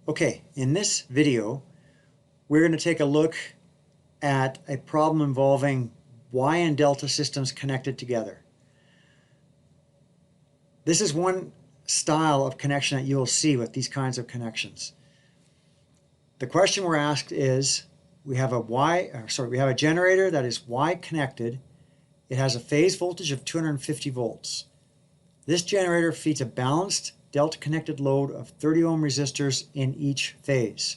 Okay, in this video, we're going to take a look at a problem involving Y and delta systems connected together. This is one style of connection that you'll see with these kinds of connections. The question we're asked is, we have a generator that is Y connected. It has a phase voltage of 250 volts. This generator feeds a balanced delta connected load of 30 ohm resistors in each phase.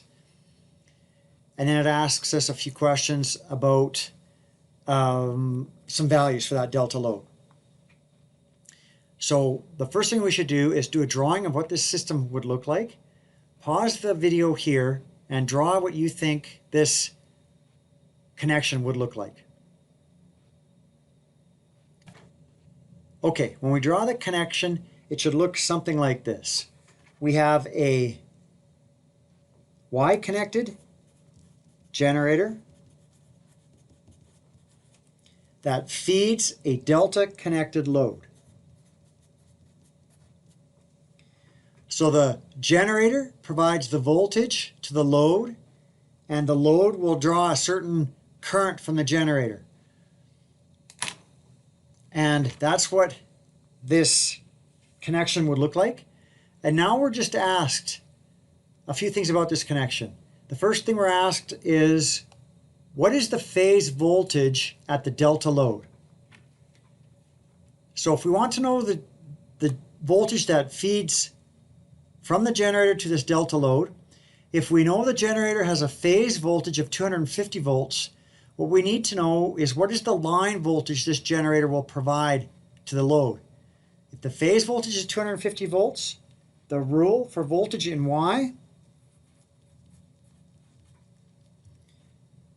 And then it asks us a few questions about some values for that delta load. So the first thing we should do is do a drawing of what this system would look like. Pause the video here and draw what you think this connection would look like. Okay, when we draw the connection, it should look something like this. We have a Y-connected generator that feeds a delta-connected load. So the generator provides the voltage to the load, and the load will draw a certain current from the generator. And that's what this connection would look like. And now we're just asked a few things about this connection. The first thing we're asked is, what is the phase voltage at the delta load? So if we want to know the voltage that feeds from the generator to this delta load, if we know the generator has a phase voltage of 250 volts, what we need to know is what is the line voltage this generator will provide to the load. If the phase voltage is 250 volts, the rule for voltage in Y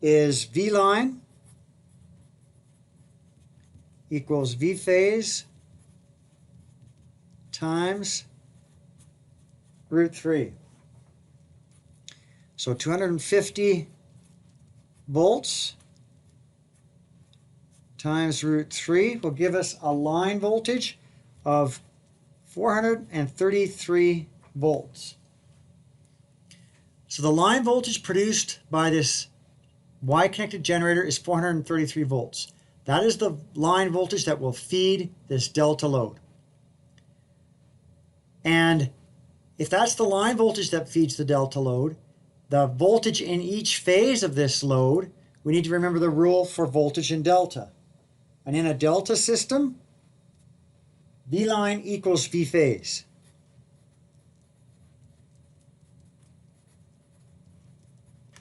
is V line equals V phase times root 3. So 250 volts times root 3 will give us a line voltage of 433 volts. So the line voltage produced by this Y-connected generator is 433 volts. That is the line voltage that will feed this delta load. And if that's the line voltage that feeds the delta load, the voltage in each phase of this load, we need to remember the rule for voltage in delta. And in a delta system, V line equals V phase.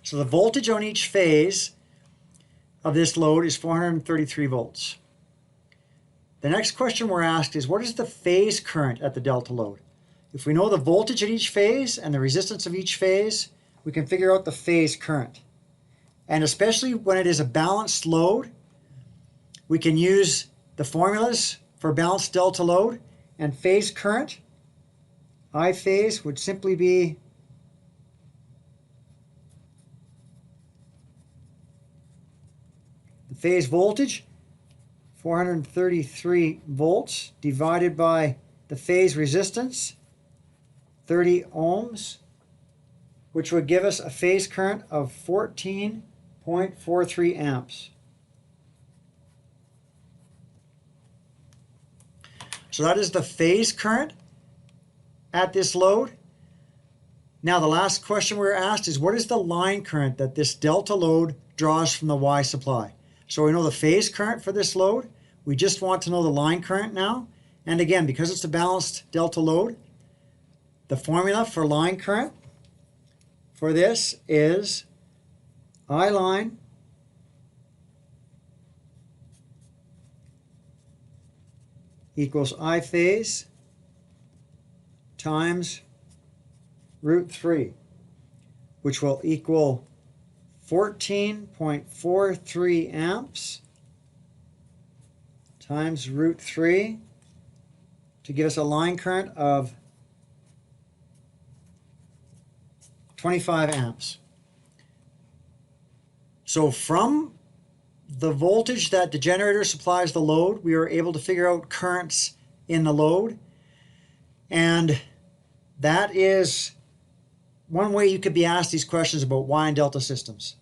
So the voltage on each phase of this load is 433 volts. The next question we're asked is, what is the phase current at the delta load? If we know the voltage at each phase and the resistance of each phase, we can figure out the phase current. And especially when it is a balanced load, we can use the formulas for balanced delta load, and phase current, I phase, would simply be the phase voltage, 433 volts, divided by the phase resistance, 30 ohms, which would give us a phase current of 14.43 amps. So that is the phase current at this load. Now the last question we're asked is, what is the line current that this delta load draws from the Y supply? So we know the phase current for this load. We just want to know the line current now. And again, because it's a balanced delta load, the formula for line current for this is I line equals I phase times root 3, which will equal 14.43 amps times root 3 to give us a line current of 25 amps. So from the voltage that the generator supplies the load, we are able to figure out currents in the load. And that is one way you could be asked these questions about Y and delta systems.